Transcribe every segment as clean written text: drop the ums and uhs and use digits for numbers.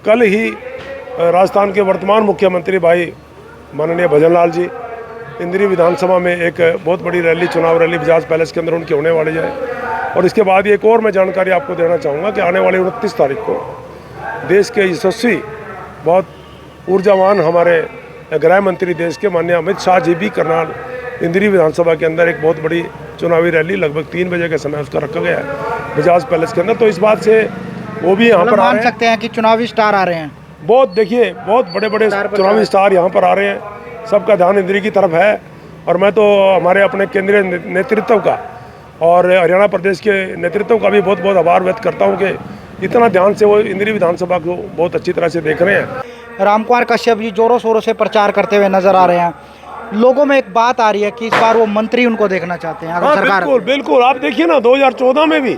कल ही राजस्थान के वर्तमान मुख्यमंत्री भाई माननीय भजन लाल जी इंदिरी विधानसभा में एक बहुत बड़ी रैली, चुनाव रैली बजाज पैलेस के अंदर उनकी होने वाली है। और इसके बाद एक और मैं जानकारी आपको देना चाहूँगा कि आने वाली 29 तारीख को देश के यशस्वी, बहुत ऊर्जावान हमारे गृह मंत्री देश के माननीय अमित शाह जी भी करनाल इंदिरी विधानसभा के अंदर एक बहुत बड़ी चुनावी रैली लगभग 3 बजे के समय उसका रखा गया है बजाज पैलेस के अंदर। तो इस बात से वो भी यहाँ पर मान सकते हैं कि चुनावी स्टार आ रहे हैं। बहुत देखिए, बहुत बड़े बड़े चुनावी स्टार यहाँ पर आ रहे हैं। सबका ध्यान इंदिरी की तरफ है और मैं तो हमारे अपने केंद्रीय नेतृत्व का और हरियाणा प्रदेश के नेतृत्व का भी बहुत बहुत आभार व्यक्त करता हूँ कि इतना ध्यान से वो इंदिरी विधानसभा को बहुत अच्छी तरह से देख रहे हैं। रामकुमार कश्यप जी जोरों शोरों से प्रचार करते हुए नजर आ रहे हैं। लोगों में एक बात आ रही है कि इस बार वो मंत्री उनको देखना चाहते हैं। अगर सरकार बिल्कुल बिल्कुल, आप देखिए ना 2014 में भी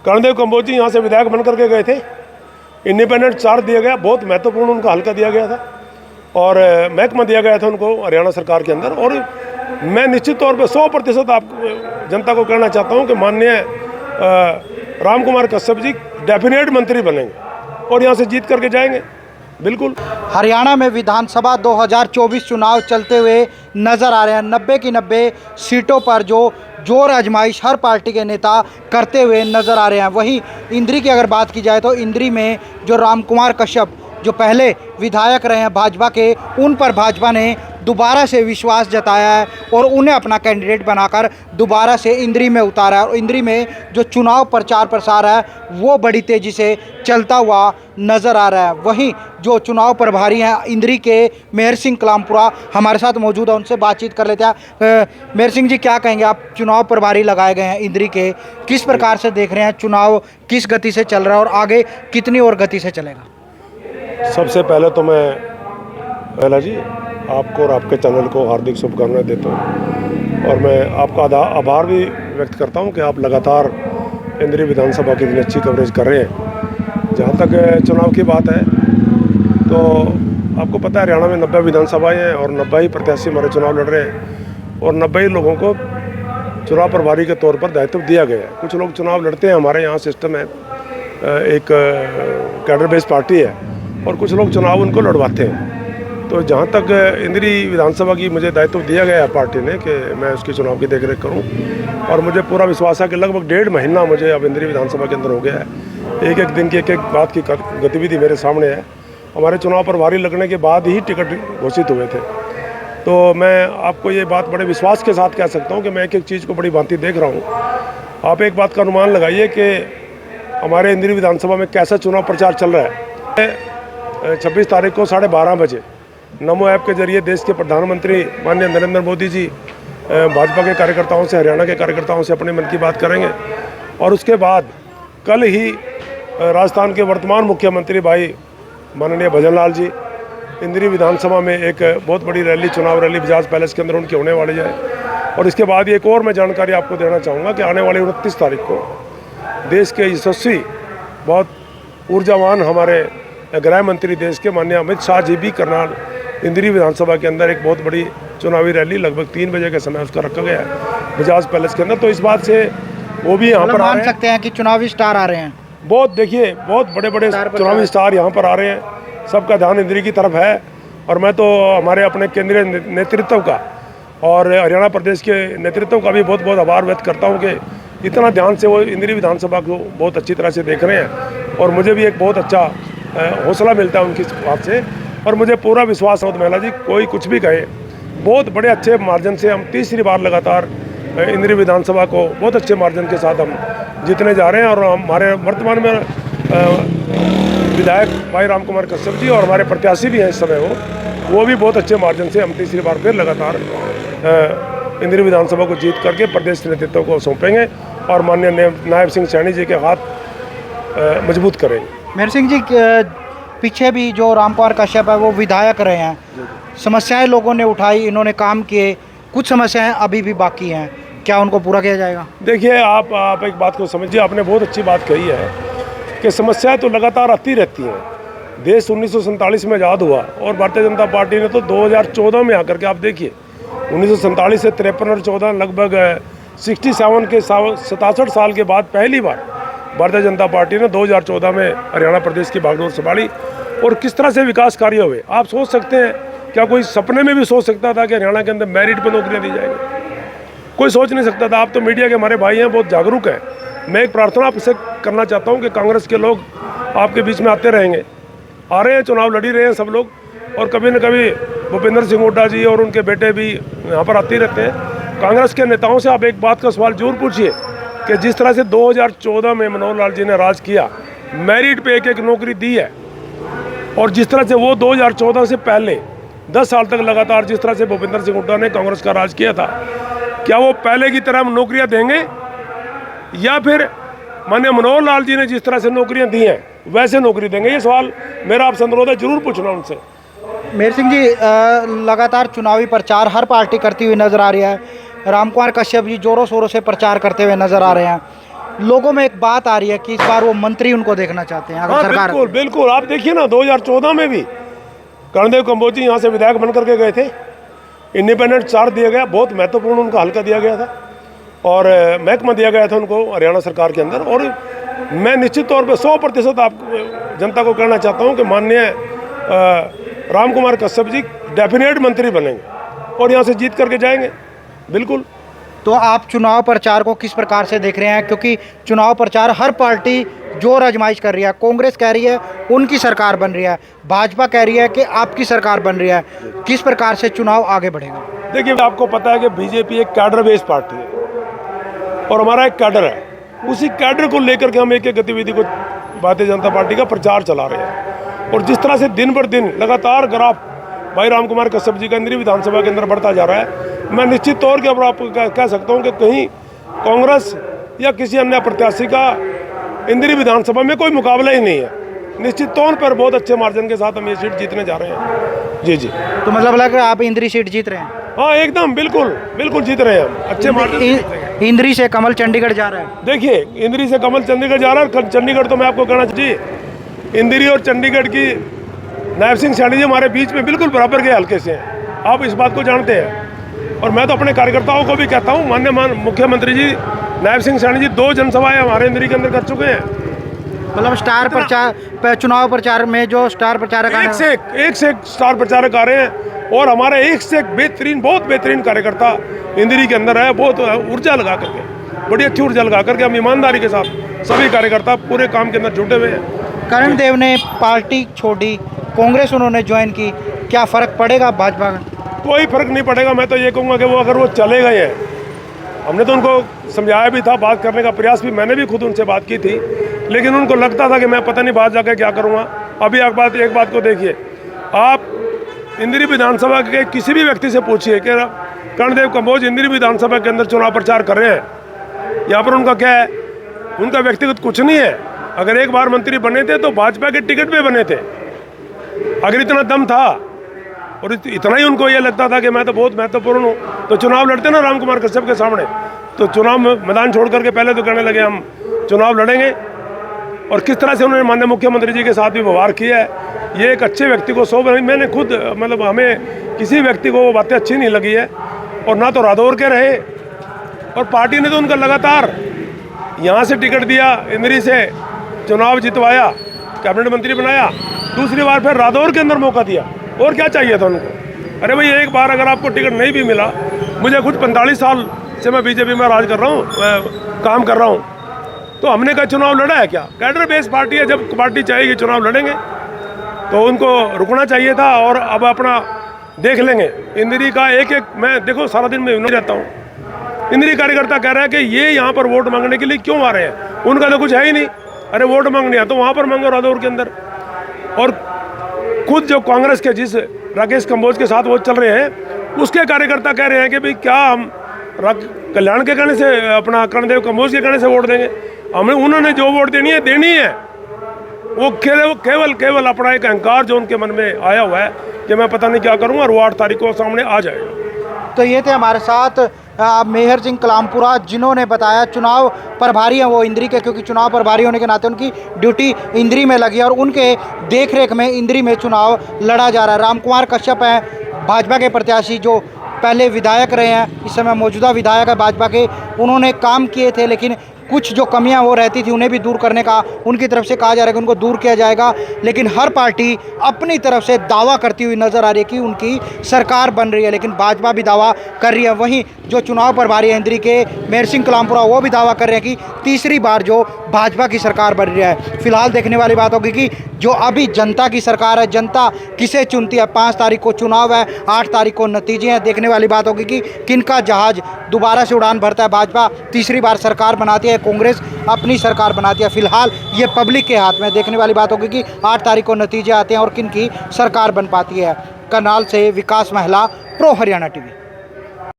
कर्णदेव कंबोज जी यहाँ से विधायक बन करके गए थे। इंडिपेंडेंट चार्ज दिया गया, बहुत महत्वपूर्ण उनका हल्का दिया गया था और महकमा दिया गया था उनको हरियाणा सरकार के अंदर। और मैं निश्चित तौर पे 100% आप जनता को कहना चाहता हूँ कि माननीय रामकुमार कश्यप जी डेफिनेट मंत्री बनेंगे और यहाँ से जीत करके जाएंगे। बिल्कुल। हरियाणा में विधानसभा 2024 चुनाव चलते हुए नजर आ रहे हैं। 90 की 90 सीटों पर जो जोर आजमाइश हर पार्टी के नेता करते हुए नजर आ रहे हैं। वहीं इंदिरी की अगर बात की जाए तो इंदिरी में जो रामकुमार कश्यप जो पहले विधायक रहे हैं भाजपा के, उन पर भाजपा ने दोबारा से विश्वास जताया है और उन्हें अपना कैंडिडेट बनाकर दोबारा से इंदिरी में उतारा है। और इंदिरी में जो चुनाव प्रचार प्रसार है वो बड़ी तेज़ी से चलता हुआ नज़र आ रहा है। वहीं जो चुनाव प्रभारी हैं इंदिरी के, मेहर सिंह कलामपुरा हमारे साथ मौजूद है, उनसे बातचीत कर लेते हैं। मेहर सिंह जी, क्या कहेंगे आप? चुनाव प्रभारी लगाए गए हैं इंदिरी के, किस प्रकार से देख रहे हैं चुनाव, किस गति से चल रहा है और आगे कितनी और गति से चलेगा? सबसे पहले तो मैं पहला जी आपको और आपके चैनल को हार्दिक शुभकामनाएं देता हूं और मैं आपका आभार भी व्यक्त करता हूं कि आप लगातार इंदिरी विधानसभा की इतनी अच्छी कवरेज कर रहे हैं। जहां तक चुनाव की बात है तो आपको पता है हरियाणा में 90 विधानसभाएँ हैं और 90 ही प्रत्याशी हमारे चुनाव लड़ रहे हैं और 90 ही लोगों को चुनाव प्रभारी के तौर पर दायित्व दिया गया है। कुछ लोग चुनाव लड़ते हैं, हमारे यहाँ सिस्टम है, एक कैडर बेस्ड पार्टी है और कुछ लोग चुनाव उनको लड़वाते हैं। तो जहाँ तक इंदिरी विधानसभा की मुझे दायित्व दिया गया है पार्टी ने कि मैं उसकी चुनाव की देखरेख करूं और मुझे पूरा विश्वास है कि लगभग 1.5 महीना मुझे अब इंदिरी विधानसभा के अंदर हो गया है। एक एक दिन की एक एक बात की गतिविधि मेरे सामने है। हमारे चुनाव प्रभारी लगने के बाद ही टिकट घोषित हुए थे। तो मैं आपको ये बात बड़े विश्वास के साथ कह सकता हूँ कि मैं एक एक चीज़ को बड़ी भांति देख रहा हूँ। आप एक बात का अनुमान लगाइए कि हमारे इंदिरी विधानसभा में कैसा चुनाव प्रचार चल रहा है। 26 तारीख को 12:30 बजे नमो ऐप के जरिए देश के प्रधानमंत्री माननीय नरेंद्र मोदी जी भाजपा के कार्यकर्ताओं से, हरियाणा के कार्यकर्ताओं से अपने मन की बात करेंगे। और उसके बाद कल ही राजस्थान के वर्तमान मुख्यमंत्री भाई माननीय भजन लाल जी इंदिरी विधानसभा में एक बहुत बड़ी रैली, चुनाव रैली बजाज पैलेस के अंदर उनकी होने वाली है। और इसके बाद एक और मैं जानकारी आपको देना चाहूँगा कि आने वाली 29 तारीख को देश के यशस्वी, बहुत ऊर्जावान हमारे गृह मंत्री देश के माननीय अमित शाह जी भी करनाल इंदिरी विधानसभा के अंदर एक बहुत बड़ी चुनावी रैली लगभग 3 बजे के समय उसका रखा गया है बजाज पैलेस के अंदर। तो इस बात से वो भी यहाँ पर मान सकते हैं कि चुनावी स्टार आ रहे हैं। बहुत देखिए, बहुत बड़े बड़े चुनावी स्टार यहाँ पर आ रहे हैं। सबका ध्यान इंदिरी की तरफ है और मैं तो हमारे अपने केंद्रीय नेतृत्व का और हरियाणा प्रदेश के नेतृत्व का भी बहुत बहुत आभार व्यक्त करता हूँ कि इतना ध्यान से वो इंदिरी विधानसभा को बहुत अच्छी तरह से देख रहे हैं। और मुझे भी एक बहुत अच्छा हौसला मिलता है उनकी बात से और मुझे पूरा विश्वास है महिला जी, कोई कुछ भी कहे, बहुत बड़े अच्छे मार्जिन से हम तीसरी बार लगातार इंदिरी विधानसभा को बहुत अच्छे मार्जिन के साथ हम जीतने जा रहे हैं। और हमारे वर्तमान में विधायक भाई रामकुमार कश्यप जी और हमारे प्रत्याशी भी हैं इस समय, वो भी बहुत अच्छे मार्जिन से हम तीसरी बार फिर लगातार इंदिरी विधानसभा को जीत करके प्रदेश नेतृत्व को सौंपेंगे और माननीय नायब सिंह सैनी जी के हाथ मजबूत करेंगे। मेहर सिंह जी, पीछे भी जो रामकुमार कश्यप है वो विधायक रहे हैं, समस्याएं लोगों ने उठाई, इन्होंने काम किए, कुछ समस्याएं अभी भी बाकी हैं, क्या उनको पूरा किया जाएगा? देखिए, आप एक बात को समझिए, आपने बहुत अच्छी बात कही है कि समस्याएं तो लगातार आती रहती हैं। देश 1947 में आज़ाद हुआ और भारतीय जनता पार्टी ने तो 2014 में आकर के, आप देखिए 1947 से 53 और 14 लगभग 67 के 67 साल के बाद पहली बार भारतीय जनता पार्टी ने 2014 में हरियाणा प्रदेश की बागडोर संभाली और किस तरह से विकास कार्य हुए। आप सोच सकते हैं, क्या कोई सपने में भी सोच सकता था कि हरियाणा के अंदर मेरिट पर नौकरियां दी जाएंगी? कोई सोच नहीं सकता था। आप तो मीडिया के हमारे भाई हैं, बहुत जागरूक हैं। मैं एक प्रार्थना आपसे करना चाहता हूं कि कांग्रेस के लोग आपके बीच में आते रहेंगे, आ रहे हैं, चुनाव लड़ी रहे हैं सब लोग, और कभी न कभी भूपेंद्र सिंह हुड्डा जी और उनके बेटे भी यहाँ पर आते ही रहते हैं। कांग्रेस के नेताओं से आप एक बात का सवाल जरूर पूछिए कि जिस तरह से 2014 में मनोहर लाल जी ने राज किया, मेरिट पे एक एक नौकरी दी है, और जिस तरह से वो 2014 से पहले 10 साल तक लगातार जिस तरह से भूपेंद्र सिंह हुड्डा ने कांग्रेस का राज किया था, क्या वो पहले की तरह नौकरियां देंगे, या फिर माननीय मनोहर लाल जी ने जिस तरह से नौकरियां दी हैं वैसे नौकरी देंगे? ये सवाल मेरा आपसे अनुरोध है, जरूर पूछना उनसे। मेहर सिंह जी, लगातार चुनावी प्रचार हर पार्टी करती हुई नजर आ रही है। रामकुमार कश्यप जी जोरों शोरों से प्रचार करते हुए नजर आ रहे हैं। लोगों में एक बात आ रही है कि इस बार वो मंत्री उनको देखना चाहते हैं। अगर सरकार बिल्कुल बिल्कुल, आप देखिए ना, 2014 में भी कर्णदेव कंबोज जी यहाँ से विधायक बन करके गए थे, इंडिपेंडेंट चार्ज दिया गया, बहुत महत्वपूर्ण उनका हल्का दिया गया था, और महकमा दिया गया था उनको हरियाणा सरकार के अंदर। और मैं निश्चित तौर पे 100% आप जनता को कहना चाहता हूँ कि माननीय रामकुमार कश्यप जी डेफिनेट मंत्री बनेंगे और यहाँ से जीत करके जाएंगे, बिल्कुल। तो आप चुनाव प्रचार को किस प्रकार से देख रहे हैं? क्योंकि चुनाव प्रचार हर पार्टी जोर आजमाइश कर रही है। कांग्रेस कह रही है उनकी सरकार बन रही है, भाजपा कह रही है कि आपकी सरकार बन रही है। किस प्रकार से चुनाव आगे बढ़ेगा? देखिए, आपको पता है कि बीजेपी एक कैडर बेस्ड पार्टी है और हमारा एक कैडर है। उसी कैडर को लेकर के हम एक एक गतिविधि को भारतीय जनता पार्टी का प्रचार चला रहे हैं, और जिस तरह से दिन पर दिन लगातार ग्राफ भाई रामकुमार कश्यप जी का इंद्री विधानसभा के अंदर बढ़ता जा रहा है, मैं निश्चित तौर के आपको कह सकता हूं कि कहीं कांग्रेस या किसी अन्य प्रत्याशी का इंद्री विधानसभा में कोई मुकाबला ही नहीं है। निश्चित तौर पर बहुत अच्छे मार्जिन के साथ हम ये सीट जीतने जा रहे हैं। जी जी। तो मतलब लग रहा है आप इंद्री सीट जीत रहे हैं? हाँ, एकदम बिल्कुल बिल्कुल जीत रहे हैं हम, अच्छे मार्जिन। इंद्री से कमल चंडीगढ़ जा रहा है। देखिए, इंद्री से कमल चंडीगढ़ जा रहा है। चंडीगढ़ तो मैं आपको कहना चाहिए, इंद्री और चंडीगढ़ की नायब सिंह सैनी जी हमारे बीच में बिल्कुल बराबर के हल्के से हैं, आप इस बात को जानते हैं। और मैं तो अपने कार्यकर्ताओं को भी कहता हूँ, माननीय मुख्यमंत्री जी नायब सिंह सैनी जी 2 जनसभाएं हमारे इंद्री के अंदर कर चुके हैं। मतलब स्टार प्रचार, चुनाव प्रचार में जो स्टार प्रचारक एक से एक स्टार प्रचारक आ रहे हैं, और हमारे एक से एक बेहतरीन, बहुत बेहतरीन कार्यकर्ता इंद्री के अंदर है। बहुत ऊर्जा लगा करके, बड़ी अच्छी ऊर्जा लगा करके हम ईमानदारी के साथ सभी कार्यकर्ता पूरे काम के अंदर जुटे हुए हैं। करण देव ने पार्टी छोड़ी, कांग्रेस उन्होंने ज्वाइन की, क्या फ़र्क पड़ेगा भाजपा में? कोई फर्क नहीं पड़ेगा। मैं तो ये कहूँगा कि वो अगर वो चले गए हैं, हमने तो उनको समझाया भी था, बात करने का प्रयास भी मैंने भी खुद उनसे बात की थी, लेकिन उनको लगता था कि मैं पता नहीं बाहर जाकर क्या करूँगा। अभी एक बात को देखिए, आप इंद्री विधानसभा के किसी भी व्यक्ति से पूछिए कि कर्णदेव कंबोज इंद्री विधानसभा के अंदर चुनाव प्रचार कर रहे हैं, यहाँ पर उनका क्या है? उनका व्यक्तिगत कुछ नहीं है। अगर एक बार मंत्री बने थे तो भाजपा के टिकट पे बने थे। अगर इतना दम था और इतना ही उनको ये लगता था कि मैं तो बहुत महत्वपूर्ण हूँ, तो चुनाव लड़ते ना रामकुमार कश्यप के सामने। तो चुनाव मैदान छोड़ करके पहले तो कहने लगे हम चुनाव लड़ेंगे, और किस तरह से उन्होंने माननीय मुख्यमंत्री जी के साथ भी व्यवहार किया है। ये एक अच्छे व्यक्ति को मैंने खुद, मतलब हमें किसी व्यक्ति को वो बातें अच्छी नहीं लगी है, और ना तो रादौर के रहे, और पार्टी ने तो उनका लगातार यहाँ से टिकट दिया, इंद्री से चुनाव जितवाया, कैबिनेट मंत्री बनाया, दूसरी बार फिर रादौर के अंदर मौका दिया। और क्या चाहिए था उनको? अरे भाई, एक बार अगर आपको टिकट नहीं भी मिला, मुझे खुद 45 साल से मैं बीजेपी में राज कर रहा हूँ, काम कर रहा हूँ, तो हमने कहा चुनाव लड़ा है क्या? कैडर बेस्ड पार्टी है, जब पार्टी चाहेगी चुनाव लड़ेंगे। तो उनको रुकना चाहिए था, और अब अपना देख लेंगे। इंद्री का एक एक, मैं देखो सारा दिन मैं नहीं रहता हूँ, इंद्री कार्यकर्ता कह रहा है कि ये यहाँ पर वोट मांगने के लिए क्यों आ रहे हैं? उनका तो कुछ है ही नहीं। अरे वोट मांगने तो वहाँ पर मांगो रादौर के अंदर। और खुद जो कांग्रेस के जिस राकेश कंबोज के साथ वो चल रहे हैं, उसके कार्यकर्ता कह रहे हैं कि भाई क्या हम कल्याण के कहने से, अपना कर्णदेव कंबोज के कहने से वोट देंगे? हमें उन्होंने जो वोट देनी है। वो केवल अपना एक अहंकार जो उनके मन में आया हुआ है कि मैं पता नहीं क्या करूँगा, और वो 8 तारीख को सामने आ जाएगा। तो ये थे हमारे साथ मेहर सिंह कलामपुरा, जिन्होंने बताया चुनाव प्रभारी हैं वो इंद्री के, क्योंकि चुनाव प्रभारी होने के नाते उनकी ड्यूटी इंद्री में लगी है, और उनके देखरेख में इंद्री में चुनाव लड़ा जा रहा है। रामकुमार कश्यप हैं भाजपा के प्रत्याशी, जो पहले विधायक रहे हैं, इस समय मौजूदा विधायक है भाजपा के। उन्होंने काम किए थे, लेकिन कुछ जो कमियां वो रहती थी उन्हें भी दूर करने का उनकी तरफ से कहा जा रहा है कि उनको दूर किया जाएगा। लेकिन हर पार्टी अपनी तरफ से दावा करती हुई नजर आ रही है कि उनकी सरकार बन रही है, लेकिन भाजपा भी दावा कर रही है। वहीं जो चुनाव प्रभारी है इंद्री के मेहर सिंह कलामपुरा, वो भी दावा कर रहे हैं कि तीसरी बार जो भाजपा की सरकार बन रही है। फिलहाल देखने वाली बात होगी कि जो अभी जनता की सरकार है, जनता किसे चुनती है। 5 तारीख को चुनाव है, 8 तारीख को नतीजे हैं। देखने वाली बात होगी कि किनका जहाज दोबारा से उड़ान भरता है। भाजपा तीसरी बार सरकार बनाती है, कांग्रेस अपनी सरकार बनाती है। फिलहाल ये पब्लिक के हाथ में। देखने वाली बात होगी कि 8 तारीख को नतीजे आते हैं और किन की सरकार बन पाती है। करनाल से विकास महिला, प्रो हरियाणा टीवी।